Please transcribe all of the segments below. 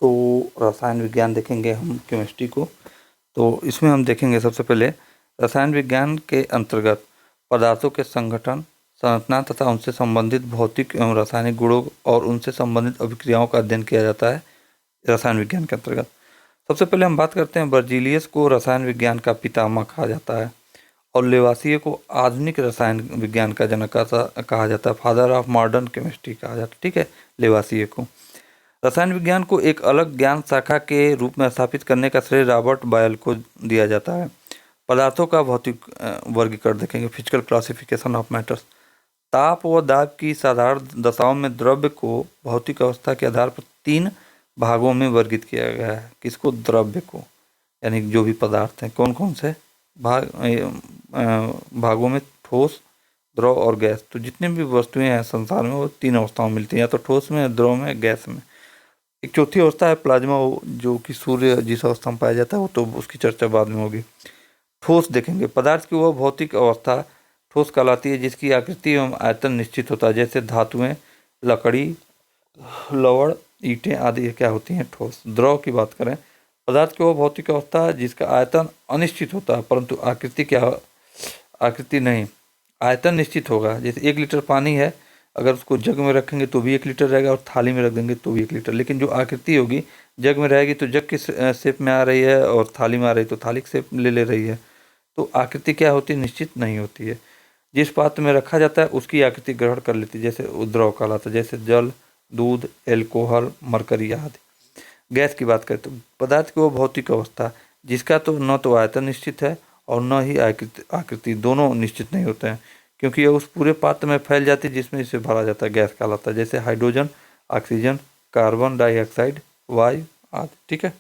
तो रसायन विज्ञान देखेंगे हम केमिस्ट्री को। तो इसमें हम देखेंगे सबसे पहले रसायन विज्ञान के अंतर्गत पदार्थों के संगठन, संरचना तथा उनसे संबंधित भौतिक एवं रासायनिक गुणों और उनसे संबंधित अभिक्रियाओं का अध्ययन किया जाता है रसायन विज्ञान के अंतर्गत। सबसे पहले हम बात करते हैं, बर्जीलियस को रसायन विज्ञान का पितामह कहा जाता है और लेवासिए को आधुनिक रसायन विज्ञान का जनक कहा जाता है, फादर ऑफ मॉडर्न केमिस्ट्री कहा जाता है। ठीक है, लेवासिए को। रसायन विज्ञान को एक अलग ज्ञान शाखा के रूप में स्थापित करने का श्रेय रॉबर्ट बॉयल को दिया जाता है। पदार्थों का भौतिक वर्गीकरण देखेंगे, फिजिकल क्लासिफिकेशन ऑफ मैटर्स। ताप व दाब की साधारण दशाओं में द्रव्य को भौतिक अवस्था के आधार पर 3 भागों में वर्गीकृत किया गया है। किसको? द्रव्य को, यानी जो भी पदार्थ हैं। कौन कौन से भागों में? ठोस, द्रव और गैस। तो जितनी भी वस्तुएं हैं संसार में वो 3 अवस्थाओं में मिलती हैं, या तो ठोस में, द्रव में, गैस में। एक चौथी अवस्था है प्लाज्मा, जो कि सूर्य जिस अवस्था में पाया जाता है, वो तो उसकी चर्चा बाद में होगी। ठोस देखेंगे, पदार्थ की वह भौतिक अवस्था ठोस कहलाती है जिसकी आकृति एवं आयतन निश्चित होता है, जैसे धातुएं, लकड़ी, लवण, ईंटें आदि क्या होती हैं? ठोस। द्रव की बात करें, पदार्थ की वह भौतिक अवस्था जिसका आयतन अनिश्चित होता है परंतु आकृति नहीं, आयतन निश्चित होगा। जैसे 1 लीटर पानी है, अगर उसको जग में रखेंगे तो भी 1 लीटर रहेगा और थाली में रख देंगे तो भी 1 लीटर। लेकिन जो आकृति होगी, जग में रहेगी तो जग की शेप में आ रही है और थाली में आ रही तो थाली की शेप ले रही है। तो आकृति क्या होती है? निश्चित नहीं होती है। जिस पात्र में रखा जाता है उसकी आकृति ग्रहण कर लेती है, जैसे द्रव कहलाता है, जैसे जल, दूध, एल्कोहल, मरकरी आदि। गैस की बात करें तो पदार्थ की वो भौतिक अवस्था जिसका तो न तो आयतन निश्चित है और न ही आकृति, दोनों निश्चित नहीं होते हैं, क्योंकि यह उस पूरे पात्र में फैल जाती है जिसमें इसे भरा जाता है। गैस कहलाता है, जैसे हाइड्रोजन, ऑक्सीजन, कार्बन डाइऑक्साइड, वायु आदि। ठीक है,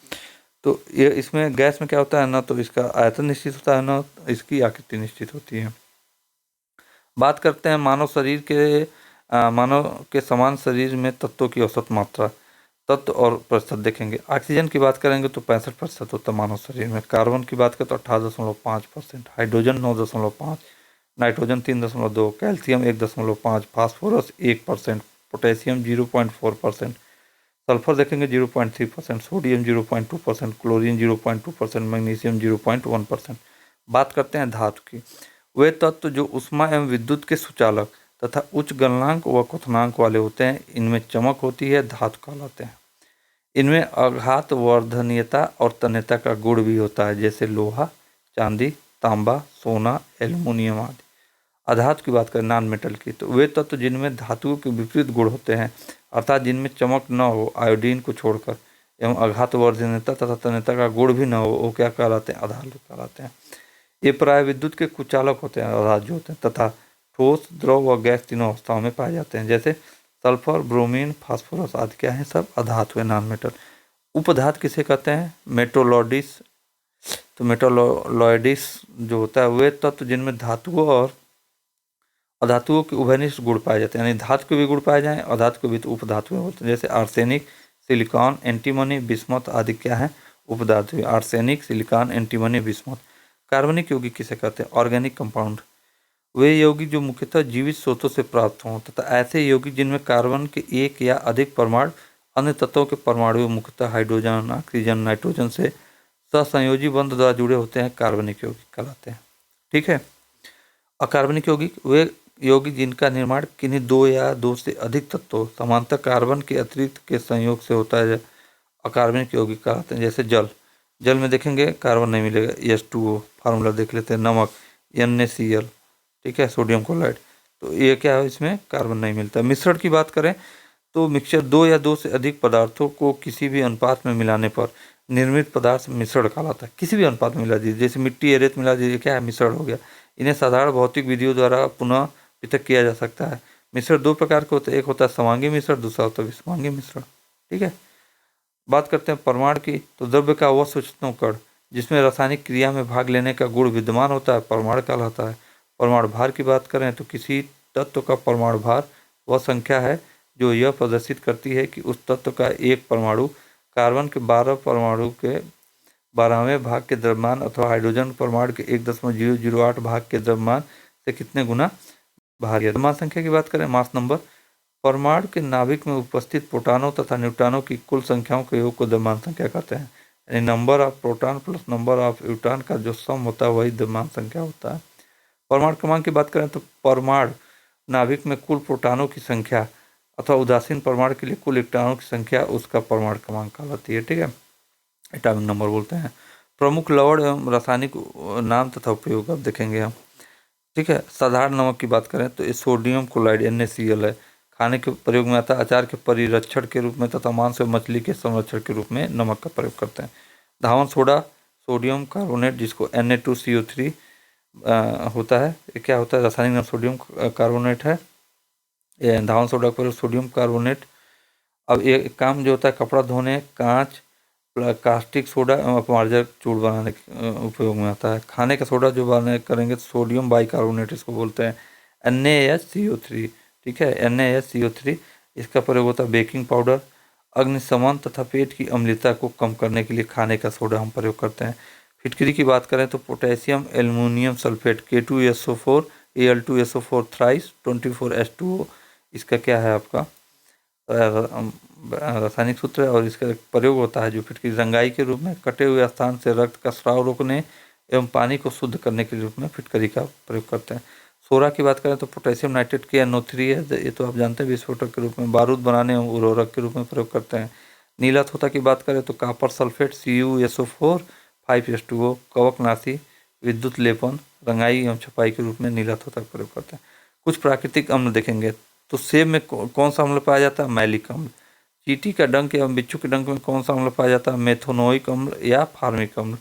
तो ये इसमें गैस में क्या होता है? ना तो इसका आयतन निश्चित होता है, ना इसकी आकृति निश्चित होती है। बात करते हैं मानव के समान शरीर में तत्वों की औसत मात्रा, तत्व और प्रतिशत देखेंगे। ऑक्सीजन की बात करेंगे तो 65% होता है मानव शरीर में। कार्बन की बात करें तो 18.5%, hydrogen 9.5, nitrogen 3.2, calcium 1.5, phosphorus 1%, potassium 0.4%, sulphur देखेंगे 0.3%, सोडियम 0.2%, क्लोरीन 0.2%, मैग्नीशियम 0.1%। बात करते हैं धातु की। वे तत्व जो ऊष्मा एवं विद्युत के सुचालक तथा उच्च गलनांक व क्वथनांक वाले होते हैं, इनमें चमक होती है, धातु कहलाते हैं। इनमें आघात वर्धनीयता और तन्यता का गुण भी होता है, जैसे लोहा, चांदी, तांबा, सोना, एल्युमिनियम आदि। अधातु की बात करें, नॉन मेटल की, तो वे तत्व जिनमें धातुओं के विपरीत गुण होते हैं, अर्थात जिनमें चमक न हो आयोडीन को छोड़कर, एवं आघात वर्धनीयता तथा तन्यता का गुण भी न हो, वो क्या कहलाते हैं? अधातु कहलाते हैं। ये प्राय विद्युत के कुचालक होते हैं, अधातु जो होते हैं, तथा ठोस, द्रव व गैस तीनों अवस्थाओं में पाए जाते हैं, जैसे सल्फर, ब्रोमीन, फास्फोरस आदि क्या है? सब अधातु है, नॉन मेटल। उपधातु किसे कहते हैं? मेटोलॉइड्स। तो मेटोलॉइड्स जो होता है वे तत्व जिनमें धातुओं और अधातुओं के उभयनिष्ठ गुण पाए जाते हैं, यानी धातु के भी गुण पाए जाएं, अधातु के भी, तो उपधातु होते हैं, जैसे आर्सेनिक, सिलिकॉन, एंटीमनी, बिस्मथ आदि क्या है? उपधातु। Arsenic, silicon, antimony, bismuth. कार्बनिक यौगिक किसे कहते हैं? Organic compound. वे यौगिक जो मुख्यतः जीवित स्रोतों से प्राप्त हों, तथा ऐसे यौगिक जिनमें कार्बन के एक या अधिक परमाणु अन्य तत्वों के परमाणु मुख्यतः हाइड्रोजन, ऑक्सीजन, नाइट्रोजन से सहसंयोजी बंध द्वारा जुड़े होते हैं, कार्बनिक यौगिक कहलाते हैं। ठीक है। अकार्बनिक यौगिक वे यौगिक जिनका निर्माण किन्हीं 2 या 2 से अधिक तत्वों समांतर कार्बन के अतिरिक्त के संयोग से होता है, अकार्बनिक यौगिक कहलाते हैं। जैसे जल में देखेंगे कार्बन नहीं मिलेगा, H2O फार्मूला देख लेते हैं। नमक NaCl, ठीक है, सोडियम क्लोराइड, तो ये क्या है? इसमें कार्बन नहीं मिलता। मिश्रण की बात करें तो मिक्सचर 2 या 2 से अधिक पदार्थों को किसी भी अनुपात में मिलाने पर निर्मित पदार्थ मिश्रण कहलाता है। किसी भी अनुपात में मिला दीजिए, जैसे मिट्टी रेत मिला दीजिए, क्या है? मिश्रण हो गया। इन्हें साधारण भौतिक विधियों द्वारा पुनः पृथक किया जा सकता है। मिश्रण 2 प्रकार के होते हैं, एक होता है समांगी मिश्रण, दूसरा होता है विसमांगी मिश्रण। ठीक है। बात करते हैं परमाणु की, तो द्रव्य का वह सूक्ष्म कण जिसमें रासायनिक क्रिया में भाग लेने का गुण विद्यमान होता है, परमाणु कहलाता है। परमाणु भार की बात करें तो किसी तत्व का परमाणु भार वह संख्या है जो यह प्रदर्शित करती है कि उस तत्व का एक परमाणु कार्बन के 12 परमाणु के 12वें भाग के द्रव्यमान अथवा हाइड्रोजन परमाणु के 1.008 भाग के द्रव्यमान से कितने गुना भारी है। द्रव्यमान संख्या की बात करें, मास नंबर, परमाणु के नाभिक में उपस्थित प्रोटॉनों तथा न्यूट्रॉनों की कुल संख्याओं के योग को द्रव्यमान संख्या कहते हैं। यानी number of proton plus number of neutron का जो सम होता है वही द्रव्यमान संख्या होता है। परमाणु क्रमांक की बात करें तो परमाणु नाभिक में कुल प्रोटॉनों की संख्या अथवा उदासीन परमाणु के लिए कुल इलेक्ट्रॉनों की संख्या उसका परमाणु क्रमांक कहलाती है। ठीक है, एटॉमिक नंबर बोलते हैं। प्रमुख लवण एवं रासायनिक नाम तथा उपयोग अब देखेंगे हम। ठीक है, साधारण नमक की बात करें तो ये सोडियम क्लोराइड NaCl है। खाने के प्रयोग में आता है, अचार के परिरक्षण के रूप में तथा मांस और मछली के संरक्षण के रूप में नमक का प्रयोग करते हैं। धावन सोडा सोडियम कार्बोनेट जिसको Na2CO3 होता है, ये क्या होता है, रासायनिक नाम सोडियम कार्बोनेट है। ये धावन सोडा पर सोडियम कार्बोनेट। अब ये काम जो होता है कपड़ा धोने, कांच, कास्टिक सोडा एवं अपमार्जक चूर्ण बनाने के उपयोग में आता है। खाने का सोडा जो बनाने करेंगे तो सोडियम बाइकार्बोनेट इसको बोलते हैं, NaHCO3। ठीक है, NaHCO3 इसका प्रयोग होता है। बेकिंग पाउडर, अग्निशमन तथा पेट की अम्लता को कम करने के लिए खाने का सोडा हम प्रयोग करते हैं। फिटकरी की बात करें तो potassium aluminium sulphate K2SO4 Al2SO4 thrice 24H2O इसका क्या है आपका रासायनिक सूत्र है और इसका प्रयोग होता है जो फिटकरी रंगाई के रूप में, कटे हुए स्थान से रक्त का स्राव रोकने एवं पानी को शुद्ध करने के रूप में फिटकरी का प्रयोग करते हैं। सोरा की बात करें तो पोटेशियम नाइट्रेट KNO3 है, ये तो आप जानते हैं, विस्फोटक के रूप में, बारूद बनाने एवं उर्वरक के रूप में प्रयोग करते हैं। नीला थोथा की बात करें तो कॉपर सल्फेट CuSO4 5H2O कवकनाशी, विद्युत लेपन, रंगाई एवं छपाई के रूप में नीला थोथा का प्रयोग करते हैं। कुछ प्राकृतिक अम्ल देखेंगे तो सेब में कौन सा अम्ल पाया जाता है, मैलिक अम्ल। चींटी का डंक एवं बिच्छू के डंक में कौन सा अम्ल पाया जाता है, मेथोनोइक अम्ल या फार्मिक अम्ल।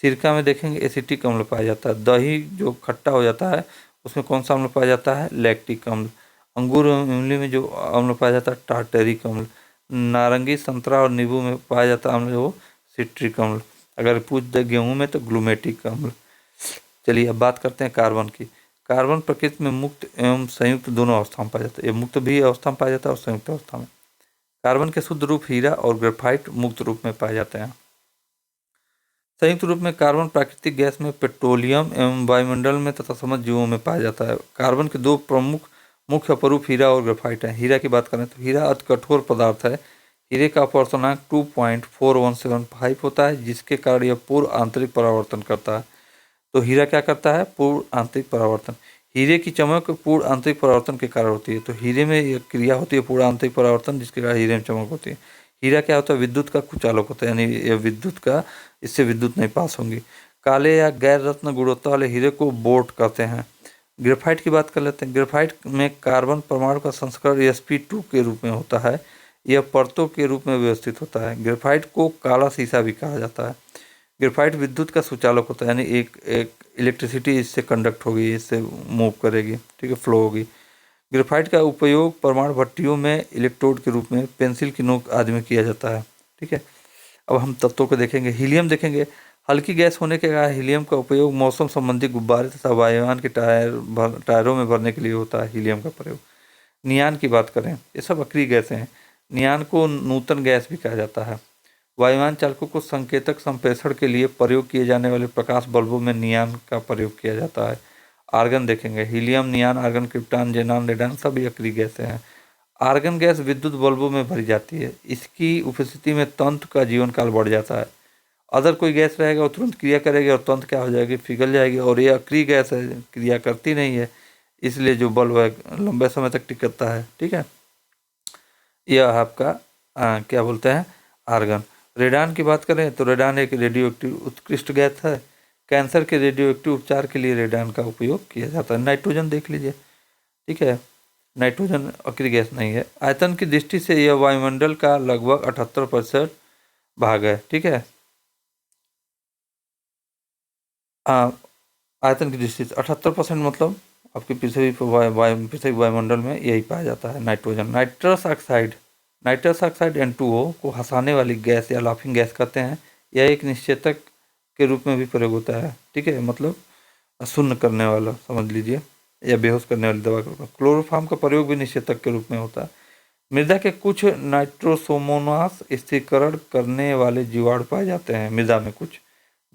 सिरका में देखेंगे एसिटिक अम्ल पाया जाता है। दही जो खट्टा हो जाता है उसमें कौन सा अम्ल पाया जाता है, लैक्टिक अम्ल। अंगूर एवं इमली में जो अम्ल पाया जाता है टार्टेरिक अम्ल। नारंगी, संतरा और नींबू में पाया जाता है अम्ल वो सिट्रिक अम्ल। अगर पूछ दे गेहूँ में तो ग्लूमेटिक अम्ल। चलिए अब बात करते हैं कार्बन की। कार्बन प्रकृति में मुक्त एवं संयुक्त दोनों अवस्था में पाया जाता है। ये मुक्त भी अवस्था में पाया जाता है और संयुक्त अवस्था में। कार्बन के शुद्ध रूप हीरा और ग्रेफाइट मुक्त रूप में पाए जाते हैं। संयुक्त रूप में कार्बन प्राकृतिक गैस में, पेट्रोलियम एवं वायुमंडल में तथा समस्त जीवों में पाया जाता है। कार्बन के दो प्रमुख मुख्य अपरूप हीरा और ग्रेफाइट हैं। हीरा की बात करें तो हीरा अति कठोर पदार्थ है। हीरे का अपवर्तनांक 2.4175 होता है जिसके कारण यह पूर्ण आंतरिक परावर्तन करता है। तो हीरा क्या करता है, पूर्ण आंतरिक परावर्तन। हीरे की चमक पूर्ण आंतरिक परावर्तन के कारण होती है। तो हीरे में यह क्रिया होती है पूर्ण आंतरिक परावर्तन जिसके कारण हीरे में चमक होती है। हीरा क्या होता है, विद्युत का कुचालक होता है, यानी यह विद्युत का, इससे विद्युत नहीं पास होंगी। काले या गैर रत्न गुणवत्ता वाले हीरे को बोट कहते हैं। ग्रेफाइट की बात कर लेते हैं। ग्रेफाइट में कार्बन परमाणु का संस्करण sp2 के रूप में होता है। यह परतों के रूप में व्यवस्थित होता है। ग्रेफाइट को काला शीशा भी कहा जाता है। ग्रेफाइट विद्युत का सुचालक होता है, यानी एक इलेक्ट्रिसिटी इससे कंडक्ट होगी, इससे मूव करेगी, ठीक है, फ्लो होगी। ग्रेफाइट का उपयोग परमाणु भट्टियों में इलेक्ट्रोड के रूप में, पेंसिल की नोक आदि में किया जाता है। ठीक है, अब हम तत्वों को देखेंगे। हीलियम देखेंगे। हल्की गैस होने के कारण हीलियम का उपयोग मौसम संबंधी गुब्बारे तथा वायुयान के टायरों में भरने के लिए होता है हीलियम का प्रयोग। नियान की बात करें, ये सब अक्रिय गैसें हैं। नियान को नूतन गैस भी कहा जाता है। वायुयान चालकों को संकेतक संप्रेषण के लिए प्रयोग किए जाने वाले प्रकाश बल्बों में नियान का प्रयोग किया जाता है। आर्गन देखेंगे। Helium, neon, argon, krypton, xenon, radon सभी अक्रिय गैसें हैं। आर्गन गैस विद्युत बल्बों में भरी जाती है। इसकी उपस्थिति में तंत्र का जीवन काल बढ़ जाता है। अदर कोई गैस रहेगा वो तुरंत क्रिया करेगी और तंत्र क्या हो जाएगी, पिघल जाएगी। और ये अक्रिय गैस है, क्रिया करती नहीं है, इसलिए जो बल्ब है लंबे समय तक टिकता है। ठीक है, यह आपका क्या बोलते हैं, आर्गन। रेडान की बात करें तो रेडान एक रेडियो एक्टिव उत्कृष्ट गैस है। कैंसर के रेडियो एक्टिव उपचार के लिए रेडान का उपयोग किया जाता है। नाइट्रोजन देख लीजिए। ठीक है, नाइट्रोजन अक्रिय गैस नहीं है। आयतन की दृष्टि से यह वायुमंडल का लगभग 78% भाग है। ठीक है, आयतन की दृष्टि से 78% मतलब आपकी पृथ्वी वायुमंडल में यही पाया जाता है नाइट्रोजन। नाइट्रस ऑक्साइड N2O को हंसाने वाली गैस या लाफिंग गैस कहते हैं। यह एक निश्चेतक के रूप में भी प्रयोग होता है। ठीक है, मतलब शून्य करने वाला समझ लीजिए, या बेहोश करने वाली दवा का। क्लोरोफॉर्म का प्रयोग भी निश्चेतक के रूप में होता है। मृदा के कुछ नाइट्रोसोमोनास स्थिरीकरण करने वाले जीवाणु पाए जाते हैं। मृदा में कुछ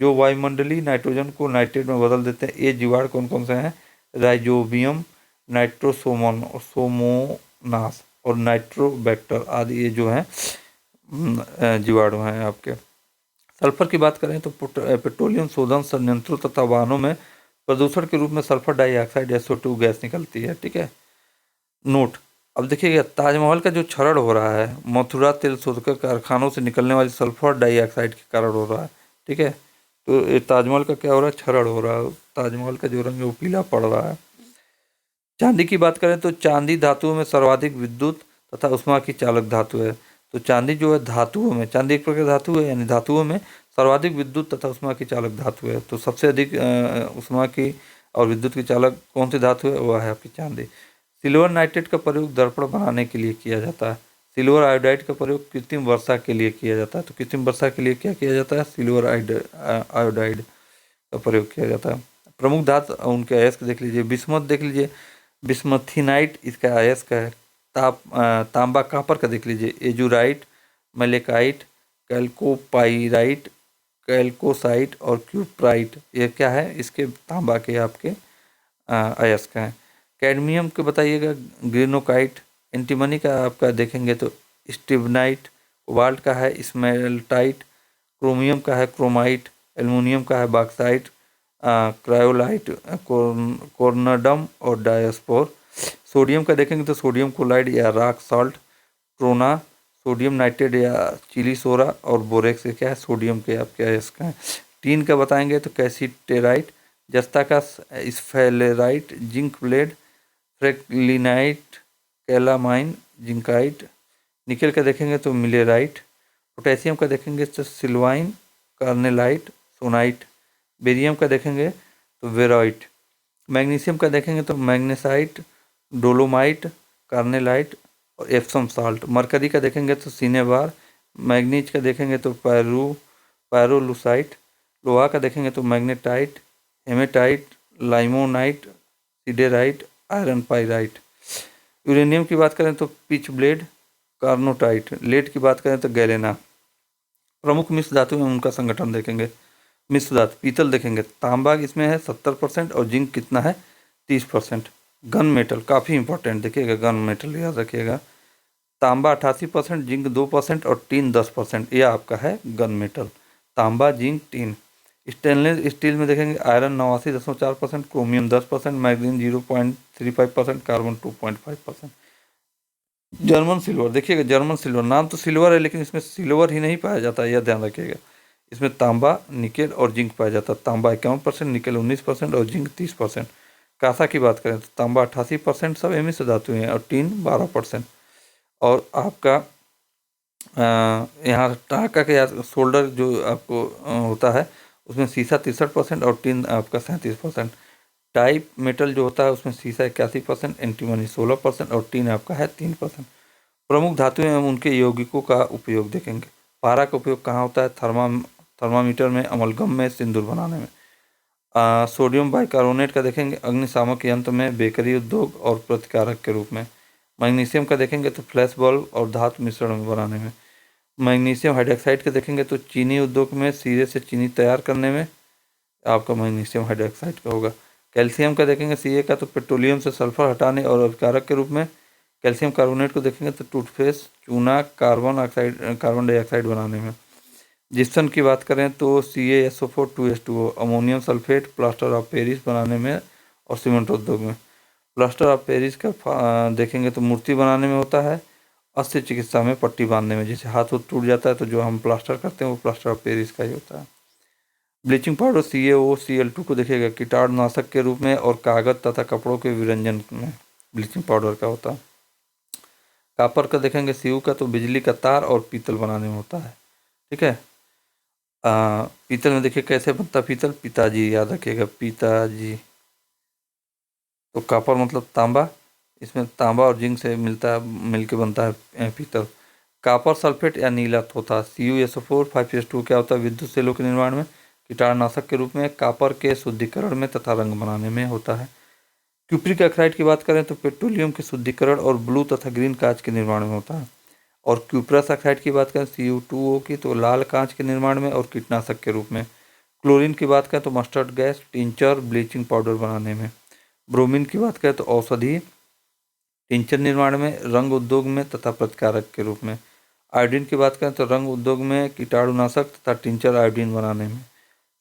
जो वायुमंडलीय नाइट्रोजन को नाइट्रेट में बदल देते हैं। ये जीवाणु कौन कौन से हैं, राइजोबियम, नाइट्रोसोमोनास, और नाइट्रोबैक्टर आदि ये जो हैं जीवाणु हैं आपके। सल्फर की बात करें तो पेट्रोलियम शोधन संयंत्रों तथा वाहनों में प्रदूषण के रूप में सल्फर डाइऑक्साइड SO2 गैस निकलती है। ठीक है। नोट, अब देखिएगा ताजमहल का जो क्षरण हो रहा है मथुरा तेल शोधकर कारखानों से निकलने वाली सल्फर डाइऑक्साइड के कारण हो रहा है। ठीक है। तो ये ताजमहल का क्या हो रहा है, क्षरण हो रहा है, ताजमहल का जो रंग है वो पीला पड़ रहा है। चांदी की बात करें तो चांदी धातुओं में सर्वाधिक विद्युत तथा उष्मा की चालक धातु है। तो चांदी जो है धातुओं में, चांदी एक प्रकार धातु है, यानी धातुओं में सर्वाधिक विद्युत तथा उष्मा की चालक धातु है। तो सबसे अधिक उष्मा की और विद्युत की चालक कौन सी धातु है, वह है आपकी चांदी। सिल्वर नाइट्रेट का प्रयोग दर्पण बनाने के लिए किया जाता है। सिल्वर आयोडाइड का प्रयोग कृत्रिम वर्षा के लिए किया जाता है। तो कृत्रिम वर्षा के लिए क्या किया जाता है, सिल्वर आयोडाइड का प्रयोग किया जाता है। प्रमुख धातु उनके अयस्क देख लीजिए, बिस्मथ देख लीजिए, बिस्मथिनाइट इसका अयस्क है। तांबा कापर का देख लीजिए, एजुराइट, मलेकाइट, कैल्कोपाइराइट, कैल्कोसाइट और क्यूप्राइट, ये क्या है, इसके तांबा के आपके अयस्क हैं। कैडमियम के बताइएगा, ग्रेनोकाइट। एंटीमनी का आपका देखेंगे तो स्टिबनाइट। कोबाल्ट का है स्मेल्टाइट। क्रोमियम का है क्रोमाइट। एल्युमिनियम का है बॉक्साइट, क्रायोलाइट, कोर्नडम और डायस्पोर। सोडियम का देखेंगे तो सोडियम क्लोराइड या rock salt, trona, sodium nitrate या चिली सोरा और बोरेक्स के क्या है, सोडियम के आपके अयस्क हैं। टीन का बताएंगे तो कैसीटेराइट, जस्ता का स्फेलेराइट, जिंक ब्लेड, फ्रेक्लिनाइट, कैलामाइन, जिंकाइट। निकल का देखेंगे तो मिलेराइट। पोटेशियम का देखेंगे तो सिल्वाइन, कार्नेलाइट, सोनाइट। बेरियम का देखेंगे तो वेराइट। मैग्नीशियम का देखेंगे तो मैग्नेसाइट, डोलोमाइट, कार्नेलाइट और एप्सम साल्ट। मरकरी का देखेंगे तो सिनेबार। मैग्नीज का देखेंगे तो पैरोलुसाइट। लोहा का देखेंगे तो magnetite, haematite, limonite, siderite, iron pyrite. Uranium की बात करें तो पिच ब्लेड, कार्नोटाइट। लेड की बात करें तो गैलेना। प्रमुख मिश्र धातु में उनका संगठन देखेंगे। मिश्र धातु पीतल देखेंगे, तांबा इसमें है 70% और जिंक कितना है 30%। गन मेटल काफ़ी इंपॉर्टेंट देखिएगा, गन मेटल याद रखिएगा, तांबा 88%, जिंक 2% और टीन 10%। यह आपका है गन मेटल, तांबा, जिंक, टीन। स्टेनलेस स्टील में देखेंगे iron 89.4%, chromium 10%, manganese 0.35%, carbon 2.5%। German silver देखिएगा, जर्मन सिल्वर नाम तो सिल्वर है लेकिन इसमें सिल्वर ही नहीं पाया जाता, यह ध्यान रखिएगा। इसमें तांबा, निकेल और जिंक पाया जाता है। तांबा 51%, निकेल 19% और जिंक 30%। कांसा की बात करें तो तांबा 88%, सब एमी से धातु हैं, और टीन 12%। और आपका यहाँ टाका के शोल्डर जो आपको होता है उसमें सीसा 63% और टीन आपका 37%। टाइप मेटल जो होता है उसमें सीसा 81%, एंटीमनी 16% और टीन आपका है 3%। प्रमुख धातुएं एवं उनके यौगिकों का उपयोग देखेंगे। पारा का उपयोग कहाँ होता है, थर्मामीटर में, अमलगम में, सिंदूर बनाने में। सोडियम बाइकार्बोनेट का देखेंगे अग्निशामक यंत्र में, बेकरी उद्योग और प्रतिकारक के रूप में। मैग्नीशियम का देखेंगे तो फ्लैश बल्ब और धातु मिश्रण बनाने में। मैग्नीशियम हाइड्रोक्साइड का देखेंगे तो चीनी उद्योग में, सीरे से चीनी तैयार करने में आपका मैग्नीशियम हाइड्रोक्साइड का होगा। कैल्शियम का देखेंगे Ca का तो पेट्रोलियम से सल्फर हटाने और अभिकारक के रूप में। कैल्शियम कार्बोनेट को देखेंगे तो टूथपेस्ट, चूना, कार्बन डाइऑक्साइड बनाने में। जिप्सम की बात करें तो CaSO4 2H2O, ammonium sulphate, plaster of Paris बनाने में और सीमेंट उद्योग में। प्लास्टर ऑफ पेरिस का देखेंगे तो मूर्ति बनाने में होता है, अस्त्र चिकित्सा में पट्टी बांधने में, जैसे हाथ टूट जाता है तो जो हम प्लास्टर करते हैं वो प्लास्टर ऑफ पेरिस का ही होता है। ब्लीचिंग पाउडर CaOCl2 को देखिएगा कीटाणुनाशक के रूप में और कागज तथा कपड़ों के विरंजन में ब्लीचिंग पाउडर का होता है। कापर का देखेंगे Cu का तो बिजली का तार और पीतल बनाने में होता है। ठीक है। पीतल में देखिए कैसे बनता है पीतल, पिताजी याद रखिएगा, पिताजी। तो कापर मतलब तांबा, इसमें तांबा और जिंक से मिलके बनता है पीतल। कापर सल्फेट या नीला होता है। CuSO4 5H2 क्या होता है, विद्युत सेलों के निर्माण में, कीटाणुनाशक के रूप में, कापर के शुद्धिकरण में तथा रंग बनाने में होता है। क्यूप्रिक ऑक्साइड की बात करें तो पेट्रोलियम के शुद्धिकरण और ब्लू तथा ग्रीन कांच के निर्माण में होता है। और क्यूप्रस ऑक्साइड की बात करें Cu2O की तो लाल कांच के निर्माण में और कीटनाशक के रूप में। क्लोरीन की बात करें तो mustard gas, tincture, bleaching powder बनाने में। ब्रोमीन की बात करें तो औषधि, टिंचर निर्माण में, रंग उद्योग में तथा प्रतिकारक के रूप में। आयोडीन की बात करें तो रंग उद्योग में, कीटाणुनाशक तथा टिंचर आयोडीन बनाने में।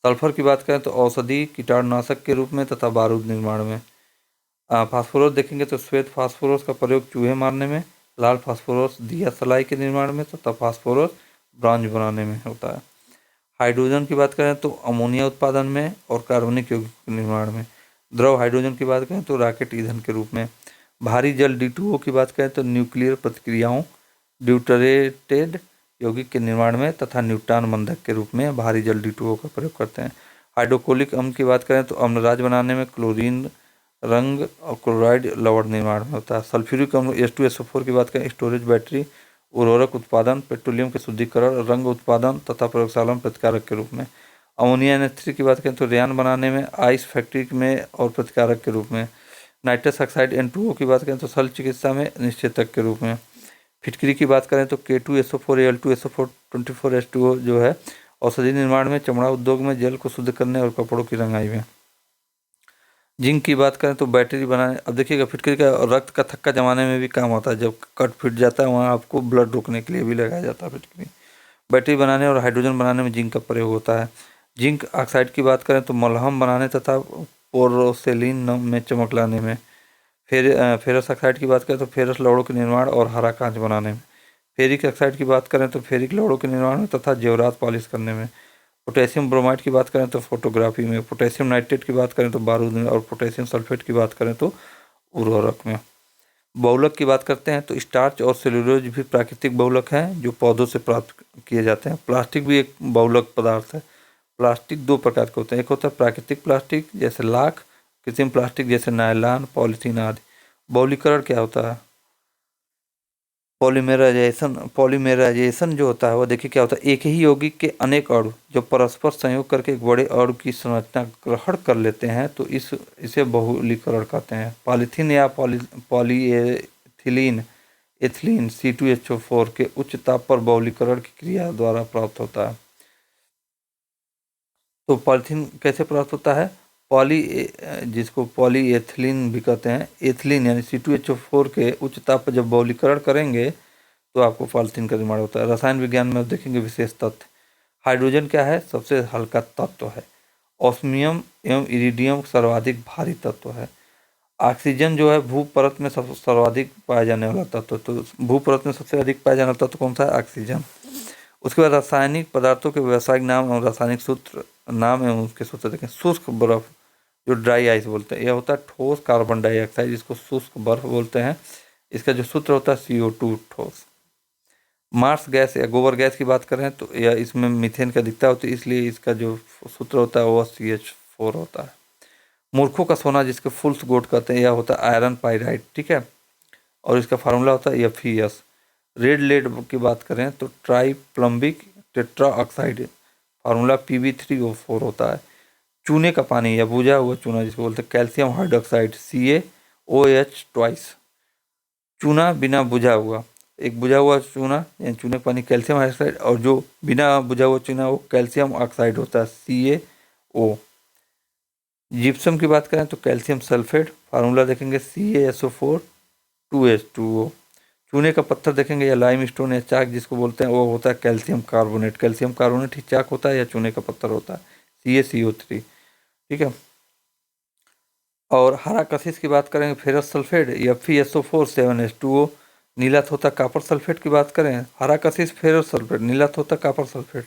सल्फर की बात करें तो औषधि, कीटाणुनाशक के रूप में तथा बारूद निर्माण में। फास्फोरस देखेंगे तो श्वेत फास्फोरस का प्रयोग चूहे मारने में, लाल फास्फोरस दिया सलाई के निर्माण में तथा फास्फोरस ब्रॉन्ज बनाने में होता है। हाइड्रोजन की बात करें तो अमोनिया उत्पादन में और कार्बनिक यौगिक के निर्माण में। द्रव हाइड्रोजन की बात करें तो रॉकेट ईंधन के रूप में। भारी जल D2O की बात करें तो न्यूक्लियर प्रतिक्रियाओं, ड्यूटरेटेड यौगिक के निर्माण में तथा न्यूट्रॉन बंधक के रूप में भारी जल D2O का प्रयोग करते हैं। हाइड्रोक्लोरिक अम्ल की बात करें तो अम्लराज बनाने में, क्लोरीन रंग और क्लोराइड लवण निर्माण में होता है। सल्फ्यूरिक अम्ल H2SO4 की बात करें स्टोरेज, बैटरी, उर्वरक उत्पादन, पेट्रोलियम के शुद्धिकरण, रंग उत्पादन तथा प्रयोगशाला में प्रतिकारक के रूप में। अमोनिया NH3 की बात करें तो रेयान बनाने में, आइस फैक्ट्री में और प्रतिकारक के रूप में। नाइट्रस ऑक्साइड N2O की बात करें तो शल्य चिकित्सा में निश्चेतक के रूप में। फिटकरी की बात करें तो K2SO4, Al2SO4, 24H2O जो है औषधि निर्माण में, चमड़ा उद्योग में, जल को शुद्ध करने और कपड़ों की रंगाई में। जिंक की बात करें तो बैटरी बनाने, अब देखिएगा फिटकरी का रक्त का थक्का जमाने में भी काम आता है। जब कट फिट जाता है वहाँ आपको ब्लड रोकने के लिए भी लगाया जाता है फिटकरी। बैटरी बनाने और हाइड्रोजन बनाने में जिंक का प्रयोग होता है। जिंक ऑक्साइड की बात करें तो मलहम बनाने तथा पोरोसेलिन में चमक लाने में। फेरस ऑक्साइड की बात करें तो फेरस लवड़ों के निर्माण और हरा कांच बनाने में। फेरिक ऑक्साइड की बात करें तो फेरिक लवड़ों के निर्माण में तथा जेवरात पॉलिश करने में। पोटेशियम ब्रोमाइड की बात करें तो फोटोग्राफी में। पोटेशियम नाइट्रेट की बात करें तो बारूद में। और पोटेशियम सल्फेट की बात करें तो उर्वरक में। बहुलक की बात करते हैं तो स्टार्च और सेलुलोज भी प्राकृतिक बहुलक हैं जो पौधों से प्राप्त किए जाते हैं। प्लास्टिक भी एक बहुलक पदार्थ है। प्लास्टिक दो प्रकार के होते हैं, एक होता है प्राकृतिक प्लास्टिक जैसे लाख, कृत्रिम प्लास्टिक जैसे नायलॉन, पॉलीथीन आदि। बहुलीकरण क्या होता है? पॉलीमेराइजेशन जो होता है वो देखिए क्या होता है, एक ही यौगिक के अनेक अणु जो परस्पर संयोग करके एक बड़े अणु की संरचना ग्रहण कर लेते हैं तो इसे बहुलीकरण कहते हैं। पॉलीथीन या पॉलीएथिलीन एथिलीन C2H4 के उच्च ताप पर बहुलीकरण की क्रिया द्वारा प्राप्त होता है। तो पॉलीथीन कैसे प्राप्त होता है? जिसको पॉलीएथिलीन भी कहते हैं, एथिलीन यानी C2H4 के उच्च ताप पर जब बहुलीकरण करेंगे तो आपको पॉलीथीन का निर्माण होता है। रसायन विज्ञान में देखेंगे विशेष तथ्य। हाइड्रोजन क्या है? सबसे हल्का तत्व है। ऑस्मियम एवं इरिडियम सर्वाधिक भारी तत्व है। ऑक्सीजन जो है भूपरत में सर्वाधिक पाया जाने वाला तत्व। तो भूपरत में सबसे अधिक पाया जाने वाला तत्व कौन सा है? ऑक्सीजन। उसके बाद रासायनिक पदार्थों के व्यावसायिक नाम और रासायनिक सूत्र नाम एवं उसके सूत्र देखें। शुष्क बर्फ जो ड्राई आइस बोलते हैं, यह होता है ठोस कार्बन डाइऑक्साइड, जिसको शुष्क बर्फ बोलते हैं। इसका जो सूत्र होता है CO2 ठोस। मार्स गैस या गोबर गैस की बात करें तो यह इसमें मीथेन का दिखता होता है, इसलिए इसका जो सूत्र होता है वह CH4 होता है। मूर्खों का सोना जिसके फुल्स गोल्ड कहते हैं, यह होता है आयरन पाइराइट, ठीक है, और इसका फार्मूला होता है FeS। रेड लेड की बात करें तो tri plumbic tetra oxide, formula Pb3O4 होता है। चूने का पानी या बुझा हुआ चूना जिसको बोलते हैं कैल्शियम हाइड्रोक्साइड CaOH ट्वाइस। चूना बिना बुझा हुआ, एक बुझा हुआ चूना यानी चूने का पानी कैल्शियम हाइड्रोक्साइड, और जो बिना बुझा हुआ चूना वो कैल्शियम ऑक्साइड होता है CaO। जिप्सम की बात करें तो कैल्शियम सल्फेट, फार्मूला देखेंगे CaSO4 2H2O। चूने का पत्थर देखेंगे या लाइम स्टोन या चाक जिसको बोलते हैं वो होता है कैल्शियम कार्बोनेट। कैल्शियम कार्बोनेट ही चाक होता है या चूने का पत्थर होता है CaCO3, ठीक है। और हरा कशिश की बात करेंगे फेरस सल्फेट या FeSO4 7H2O। नीला थोथा कॉपर सल्फेट की बात करें, हरा कशिश फेरस सल्फेट, नीला थोथा कॉपर सल्फेट।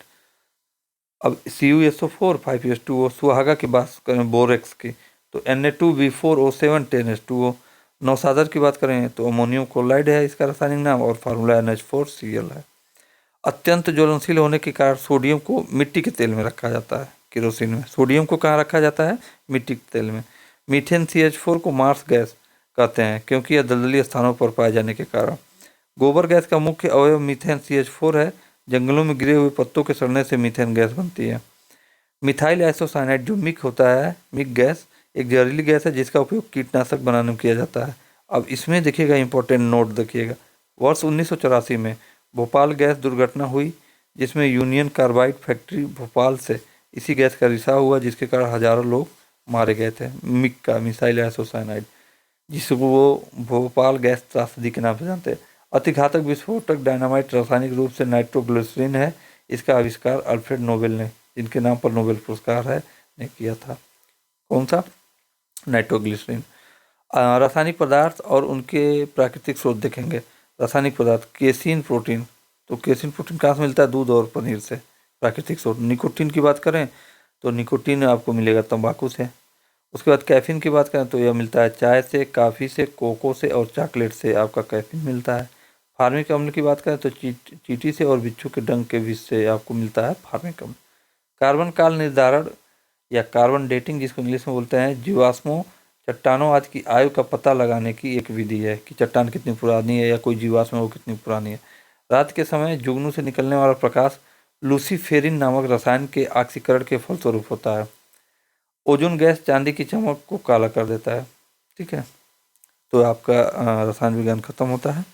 अब CuSO4 5H2O। सुहागा की बात करें बोरेक्स की तो Na2B4O7 10H2O। नौसादर की बात करें तो अमोनियम क्लोराइड है इसका रासायनिक नाम और फार्मूला NH4Cl है। अत्यंत ज्वलनशील होने के कारण सोडियम को मिट्टी के तेल में रखा जाता है, केरोसिन में। सोडियम को कहाँ रखा जाता है? मिट्टी के तेल में। मीथेन CH4 को मार्स गैस कहते हैं क्योंकि यह दलदली स्थानों पर पाए जाने के कारण। गोबर गैस का मुख्य अवयव मीथेन CH4 है। जंगलों में गिरे हुए पत्तों के सड़ने से मीथेन गैस बनती है। मिथाइल आइसोसाइनाइड जो मिक होता है, मिक गैस एक जहरीली गैस है जिसका उपयोग कीटनाशक बनाने में किया जाता है। अब इसमें देखिएगा इंपॉर्टेंट नोट देखिएगा, वर्ष 1984 में भोपाल गैस दुर्घटना हुई जिसमें यूनियन कार्बाइड फैक्ट्री भोपाल से इसी गैस का रिसाव हुआ जिसके कारण हजारों लोग मारे गए थे। मिक का मिसाइल आइसोसाइनाइड। जिसको वो भोपाल गैस त्रासदी के नाम से जानते हैं। अतिघातक विस्फोटक डायनामाइट रासायनिक रूप से नाइट्रोग्लिसरीन है। इसका आविष्कार अल्फ्रेड नोबेल ने, जिनके नाम पर नोबेल पुरस्कार है, ने किया था। कौन सा? नाइट्रोग्लिसरीन। रासायनिक पदार्थ और उनके प्राकृतिक स्रोत देखेंगे। रासायनिक पदार्थ केसीन प्रोटीन। तो केसीन प्रोटीन कहाँ से मिलता है? दूध और पनीर से। प्राकृतिक स्रोत निकोटीन की बात करें तो निकोटीन आपको मिलेगा तंबाकू से। उसके बाद कैफीन की बात करें तो यह मिलता है चाय से, कॉफ़ी से, कोको से और चॉकलेट से आपका कैफीन मिलता है। फार्मिक अम्ल की बात करें तो चींटी से और बिच्छू के डंक के विष से आपको मिलता है फार्मिक अम्ल। कार्बन काल निर्धारण या कार्बन डेटिंग, जिसको इंग्लिश में बोलते हैं, जीवाश्मों, चट्टानों आदि की आयु का पता लगाने की एक विधि है कि चट्टान कितनी पुरानी है या कोई जीवाश्म है वो कितनी पुरानी है। रात के समय जुगनू से निकलने वाला प्रकाश लूसीफेरिन नामक रसायन के ऑक्सीकरण के फलस्वरूप होता है। ओजोन गैस चांदी की चमक को काला कर देता है। ठीक है, तो आपका रसायन विज्ञान खत्म होता है।